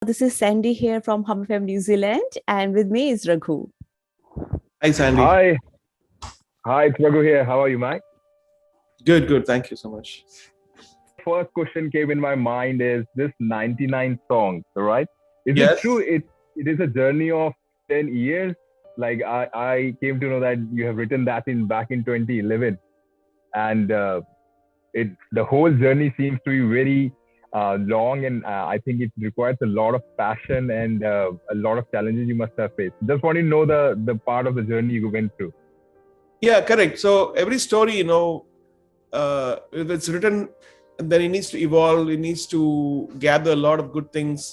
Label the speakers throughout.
Speaker 1: This is Sandy here from Humm from New Zealand, and with me is Raghu.
Speaker 2: Hi, Sandy.
Speaker 3: Hi, hi, it's Raghu here. How are you, Mike?
Speaker 2: Good, good. Thank you so much.
Speaker 3: First question came in my mind is this 99 songs, all right? Is it
Speaker 2: Yes.
Speaker 3: true it is a journey of 10 years? Like I came to know that you have written that in back in 2011, and it the whole journey seems to be very long, and I think it requires a lot of passion and a lot of challenges you must have faced. Just want to know the part of the journey you went through.
Speaker 2: Yeah, correct. So every story, if it's written, then it needs to evolve. It needs to gather a lot of good things,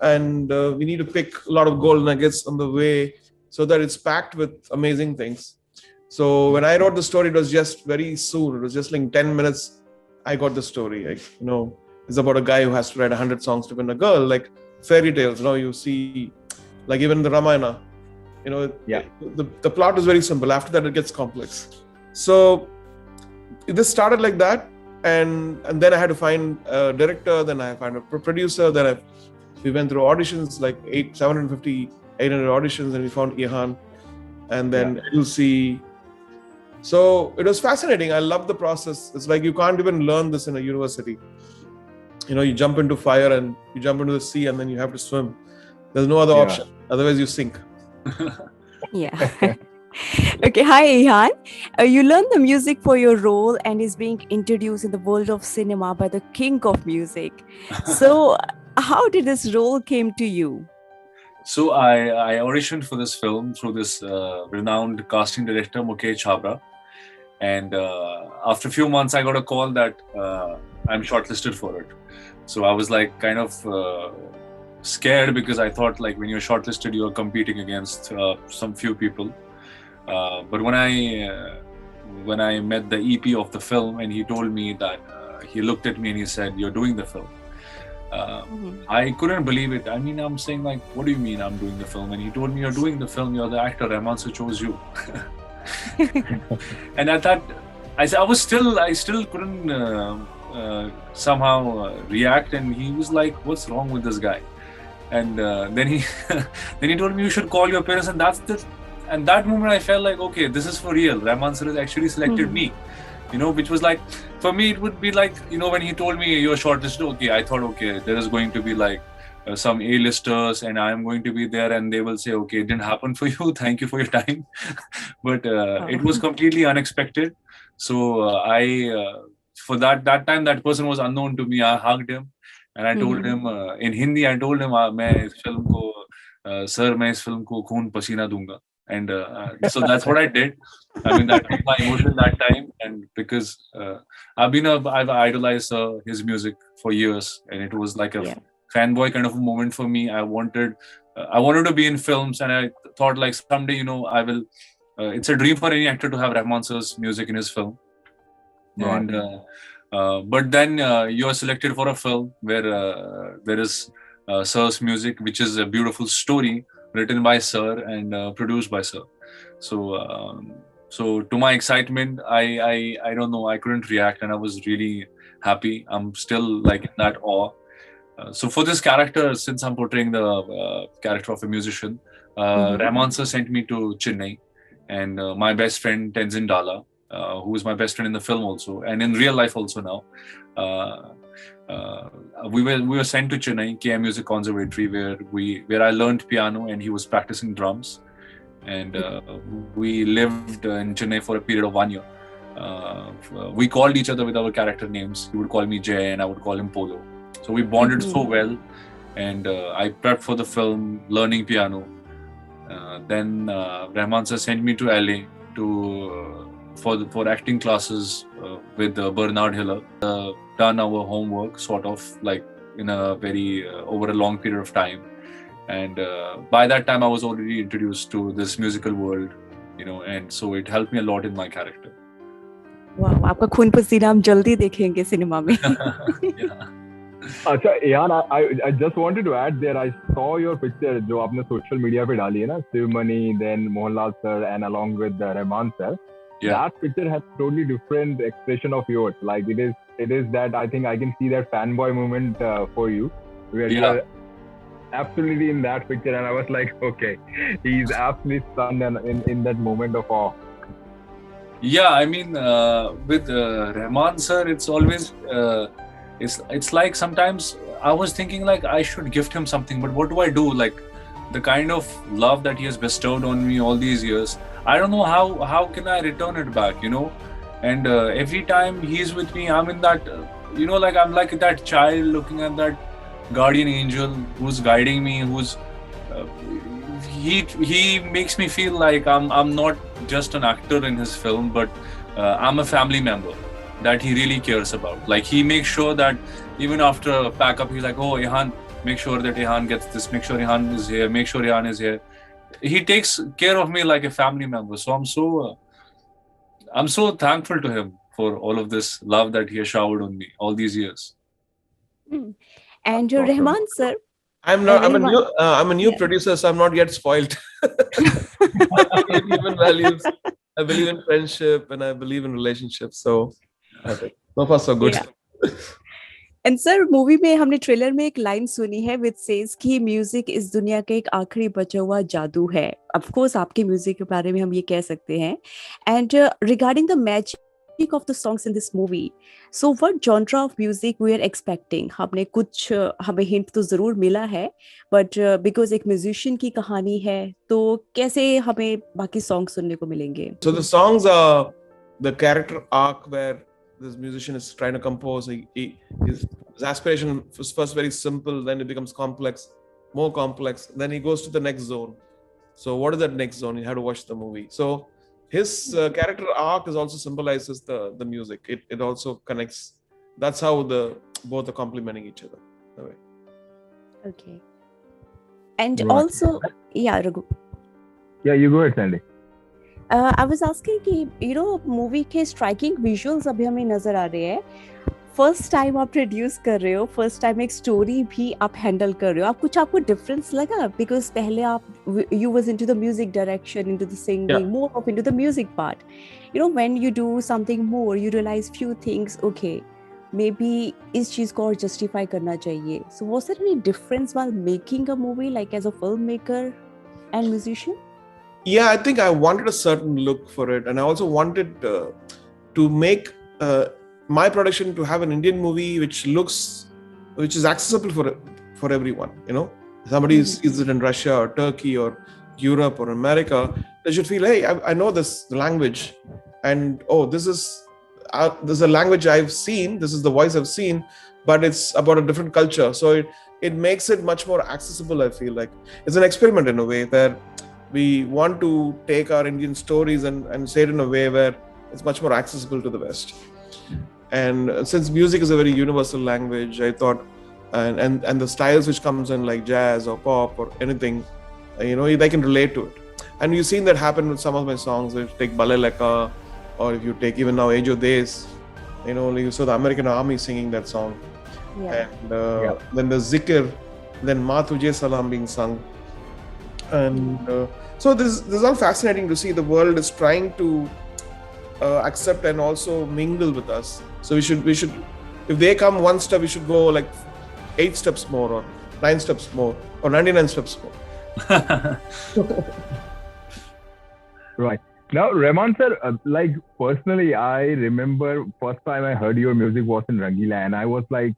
Speaker 2: and we need to pick a lot of gold nuggets on the way, so that it's packed with amazing things. So when I wrote the story, it was just very soon. It was just like 10 minutes. I got the story. It's about a guy who has to write 100 songs to win a girl, like fairy tales. You see, like even the Ramayana.
Speaker 3: Yeah.
Speaker 2: The plot is very simple. After that, it gets complex. So this started like that, and then I had to find a director. Then I found a producer. We went through auditions, like 750, 800 auditions, and we found Ehan, and then you'll see. So it was fascinating. I love the process. It's like you can't even learn this in a university. You jump into fire and you jump into the sea, and then you have to swim. There's no other option. Otherwise, you sink.
Speaker 1: Yeah. Okay, hi Ehan. You learned the music for your role and is being introduced in the world of cinema by the king of music. So, how did this role came to you?
Speaker 4: So I auditioned for this film through this renowned casting director, Mukesh Chabra. And after a few months, I got a call that I'm shortlisted for it. So I was like kind of scared, because I thought like when you're shortlisted, you're competing against some few people. But when I met the EP of the film, and he told me that he looked at me and he said, "You're doing the film." I couldn't believe it. I mean, I'm saying like, "What do you mean I'm doing the film?" And he told me, "You're doing the film. You're the actor. Rahman sir chose you." And at that, I still couldn't somehow react. And he was like, "What's wrong with this guy?" And then he then he told me, "You should call your parents." And that moment I felt like, okay, this is for real. Rahman sir has actually selected me. Which was like, for me, it would be like, when he told me you're shortlisted, okay, I thought, okay, there is going to be like some A-listers, and I'm going to be there, and they will say, okay, it didn't happen for you. Thank you for your time. But it was completely unexpected. So for that time, that person was unknown to me. I hugged him, and I told him in Hindi, I told him, मैं इस film को, sir, मैं इस film को खून पसीना दूंगा. And so that's what I did. I mean, that was my emotion that time, and because I've idolized his music for years, and it was like a fanboy kind of a moment for me. I wanted to be in films, and I thought like someday, I will. It's a dream for any actor to have Rahman sir's music in his film. Right. And but then you are selected for a film where there is sir's music, which is a beautiful story written by sir and produced by sir. So to my excitement, I don't know, I couldn't react, and I was really happy. I'm still like in that awe. So for this character, since I'm portraying the character of a musician, Rahman sir sent me to Chennai, and my best friend Tenzin Dala, who is my best friend in the film also, and in real life also now. We were sent to Chennai KM Music Conservatory, where I learned piano, and he was practicing drums, and we lived in Chennai for a period of 1 year. We called each other with our character names. He would call me Jay, and I would call him Polo. So we bonded so well, and I prepped for the film, learning piano. Then Rahman sir sent me to LA for acting classes with Bernard Hiller. Done our homework sort of like in a very over a long period of time, and by that time I was already introduced to this musical world, and so it helped me a lot in my character.
Speaker 1: Wow, आपका खून पसीना हम जल्दी देखेंगे cinema में.
Speaker 3: अच्छा Ehan, I just wanted to add there, I saw your picture जो आपने social media पे डाली है ना, Shivmani, then Mohanlal sir, and along with Rahman sir. That picture has totally different expression of yours. Like it is that I think I can see that fanboy moment for you, where you are absolutely in that picture, and I was like, okay, he's absolutely stunned and in that moment of awe.
Speaker 4: Yeah, I mean, with Rahman sir, it's always it's like sometimes I was thinking like I should gift him something, but what do I do? Like the kind of love that he has bestowed on me all these years, I don't know how can I return it back, you know? And every time he's with me, I'm in that, like I'm like that child looking at that guardian angel who's guiding me, who's uh, he makes me feel like I'm not just an actor in his film, but I'm a family member that he really cares about. Like he makes sure that even after a pack up, he's like, "Oh, Ehan, make sure that Ehan gets this. Make sure Ehan is here. Make sure Ehan is here." He takes care of me like a family member. So I'm so thankful to him for all of this love that he has showered on me all these years.
Speaker 1: Hmm. And
Speaker 3: Awesome.
Speaker 1: Rahman sir,
Speaker 2: I'm not.
Speaker 1: Rahman,
Speaker 2: I'm a new
Speaker 1: yeah.
Speaker 2: producer, so I'm not yet spoiled. I believe in human values. I believe in friendship, and I believe in relationships. So, I think so far so good.
Speaker 1: Yeah. And sir movie में हमने trailer में एक line सुनी है which says कि music इस दुनिया का एक आखिरी बचा हुआ जादू है. ऑफ कोर्स आपके म्यूजिक के बारे में हम ये कह सकते हैं. And regarding the magic of the songs in this movie, so what genre of music we are expecting. हमने कुछ हमें हिंट तो जरूर मिला है, बट बिकॉज एक म्यूजिशियन की कहानी है तो कैसे हमें बाकी सॉन्ग सुनने को मिलेंगे.
Speaker 2: So the songs are the character arc where this musician is trying to compose. His aspiration was first very simple, then it becomes complex, more complex. Then he goes to the next zone. So what is that next zone? You have to watch the movie. So his character arc is also symbolizes the music. It also connects. That's how the both are complementing each other. In a way.
Speaker 1: Okay. And
Speaker 3: Right.
Speaker 1: also, yeah, Raghu.
Speaker 3: Yeah, you go ahead, Sandy.
Speaker 1: I was asking कि movie के striking visuals अभी हमें नजर आ रहे हैं. First time आप produce कर रहे हो, फर्स्ट टाइम एक स्टोरी भी आप हैंडल कर रहे हो. आपको डिफरेंस लगा? बिकॉज पहले आप you was into the music direction, into the singing, more of into the music part. When you do something more, you realize few things. Okay, maybe इस चीज को और जस्टिफाई करना चाहिए. So was there any difference while making a movie, like as a film maker and musician?
Speaker 2: Yeah, I think I wanted a certain look for it, and I also wanted to make my production to have an Indian movie which is accessible for everyone. Somebody sees it in Russia or Turkey or Europe or America, they should feel, hey, I know the language, and this is a language I've seen, this is the voice I've seen, but it's about a different culture. So it makes it much more accessible. I feel like it's an experiment in a way where we want to take our Indian stories and say it in a way where it's much more accessible to the West. And since music is a very universal language, I thought, and the styles which comes in like jazz or pop or anything, they can relate to it. And you've seen that happen with some of my songs. If you take Bale Leka, or if you take even now Age of Days, you saw the American Army singing that song.
Speaker 1: Yeah.
Speaker 2: And then the Zikr, then Ma Tujhe Salam being sung. And so this is all fascinating to see. The world is trying to accept and also mingle with us. So we should if they come one step, we should go like 8 steps more, or 9 steps more, or 99 steps more.
Speaker 3: Right. Now, Rahman sir, like personally, I remember first time I heard your music was in Rangila, and I was like,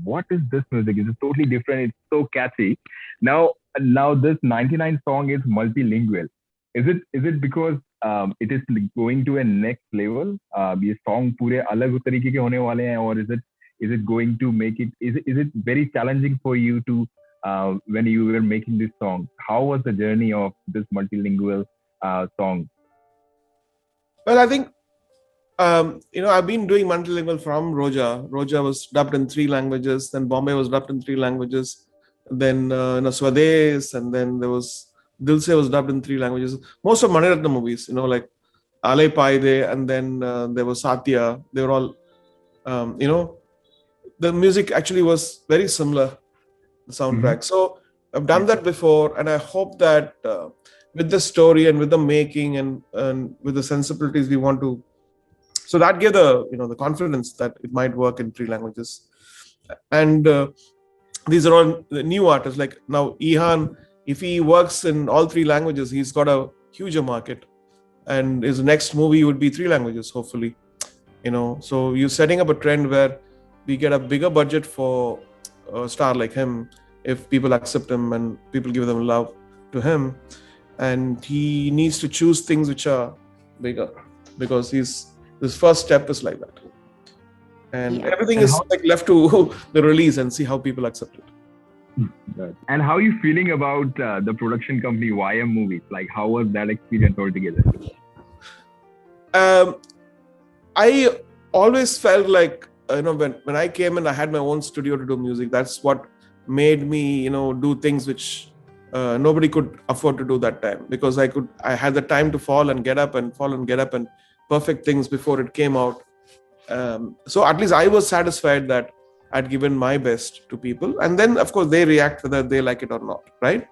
Speaker 3: what is this music? It's totally different. It's so catchy. Now this 99 song is multilingual. Is it because it is going to a next level? ये song पूरे अलग तरीके के होने वाले हैं, or is it going to make it? Is it very challenging for you to when you were making this song? How was the journey of this multilingual song?
Speaker 2: Well, I think I've been doing multilingual from Roja. Roja was dubbed in 3 languages. Then Bombay was dubbed in 3 languages. Then Swades, and then there was Dilse was dubbed in 3 languages. Most of Maniratnam movies, like Ale Paide, and then there was Satya. They were all, the music actually was very similar, the soundtrack. So I've done that before, and I hope that with the story and with the making and with the sensibilities we want to, so that gave the the confidence that it might work in 3 languages. And these are all the new artists. Like now, Ehan, if he works in all 3 languages, he's got a huger market, and his next movie would be 3 languages, hopefully. So you're setting up a trend where we get a bigger budget for a star like him if people accept him and people give them love to him, and he needs to choose things which are bigger, because his first step is like that, and everything is like left to the release and see how people accept it.
Speaker 3: And how are you feeling about the production company YM Movies? Like, how was that experience altogether?
Speaker 2: I always felt like, when I came in, I had my own studio to do music. That's what made me, do things which nobody could afford to do that time, because I had the time to fall and get up and perfect things before it came out. So at least I was satisfied that I'd given my best to people, and then of course they react whether they like it or not, right?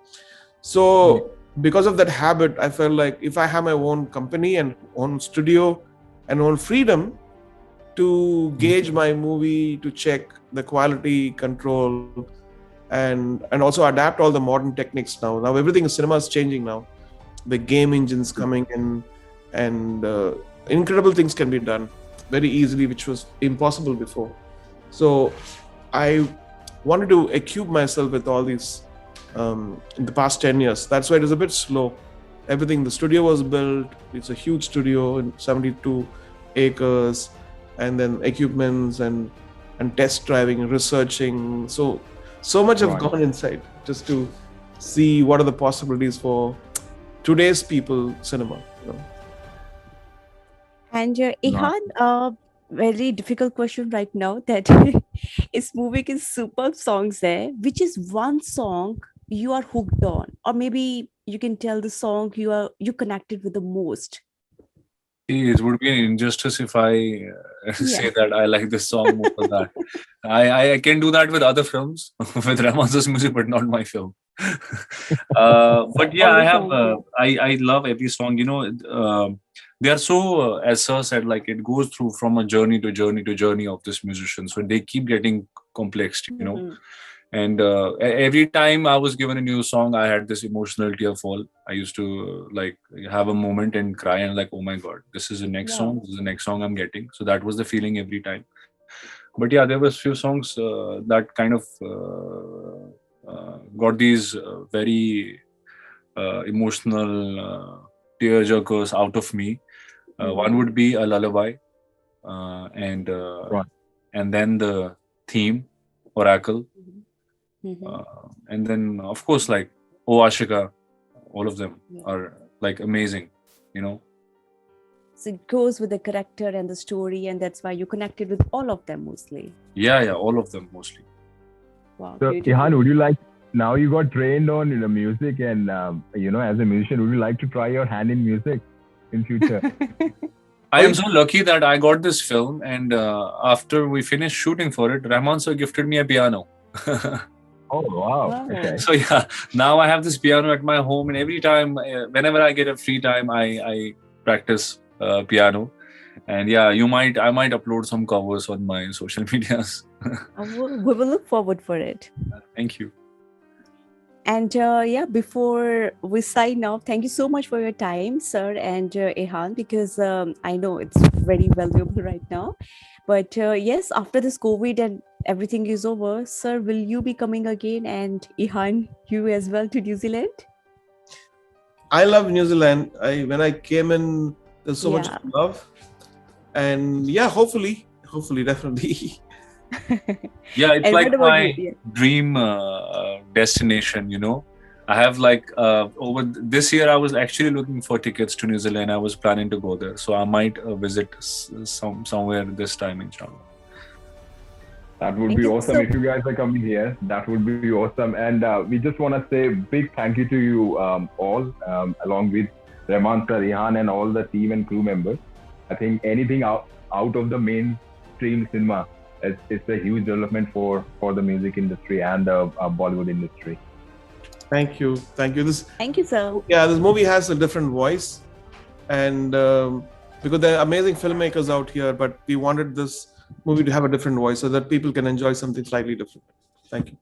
Speaker 2: So because of that habit, I felt like if I have my own company and own studio and own freedom to gauge my movie, to check the quality control, and also adapt all the modern techniques now. Now everything in cinema is changing now. The game engines coming in, and incredible things can be done very easily, which was impossible before. So I wanted to equip myself with all these in the past 10 years. That's why it was a bit slow. Everything, the studio was built. It's a huge studio in 72 acres, and then equipments and test driving, researching. So much have gone inside just to see what are the possibilities for today's people cinema.
Speaker 1: And Ehan, very difficult question right now that is moving in superb songs there. Which is one song you are hooked on, or maybe you can tell the song you connected with the most?
Speaker 4: It would be an injustice if I say that I like this song more than that. I can do that with other films, with Rahman's music, but not my film. But yeah, I love every song. They are so, as Sir said, like it goes through from a journey to journey of this musician. So they keep getting complex, And every time I was given a new song, I had this emotional tear fall. I used to like have a moment and cry and like, oh my God, this is the next song. This is the next song I'm getting. So that was the feeling every time. But yeah, there was few songs that kind of got these very emotional tear jerkers out of me. One would be a lullaby, and then the theme, Oracle. And then of course like Oh Ashika, all of them are like amazing,
Speaker 1: So it goes with the character and the story, and that's why you connected with all of them mostly.
Speaker 4: Yeah, all of them mostly.
Speaker 1: Wow.
Speaker 3: So Ehan, would you like, now you got trained on music, and as a musician, would you like to try your hand in music in future?
Speaker 4: I am so lucky that I got this film, and after we finished shooting for it, Rahman sir gifted me a piano.
Speaker 3: Oh, wow. Okay.
Speaker 4: So yeah, now I have this piano at my home, and every time, whenever I get a free time, I practice piano. And yeah, I might upload some covers on my social medias.
Speaker 1: We will look forward for it.
Speaker 4: Thank you.
Speaker 1: And before we sign off, thank you so much for your time, sir and Ehan, because I know it's very valuable right now. But yes, after this COVID and everything is over, sir, will you be coming again? And Ehan, you as well to New Zealand?
Speaker 2: I love New Zealand. When I came in, there's so much love. And yeah, hopefully, definitely.
Speaker 4: Yeah, it's like my dream destination, I have like over this year I was actually looking for tickets to New Zealand. I was planning to go there, so I might visit somewhere this time, inshallah.
Speaker 3: That would be awesome. If you guys are coming here, that would be awesome. And we just want to say a big thank you to you all, along with Rahman sir, Ehan, and all the team and crew members. I think anything out of the mainstream cinema, it's a huge development for the music industry and the Bollywood industry.
Speaker 2: Thank you.
Speaker 1: Thank you, sir.
Speaker 2: Yeah, this movie has a different voice, and because there are amazing filmmakers out here, but we wanted this movie to have a different voice so that people can enjoy something slightly different. Thank you.